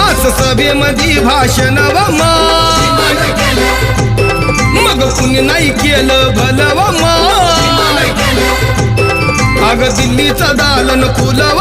आज सभेमधी भाषण व मग कुणी नाही केलं भलं व अग दिल्लीचं दालन खुलव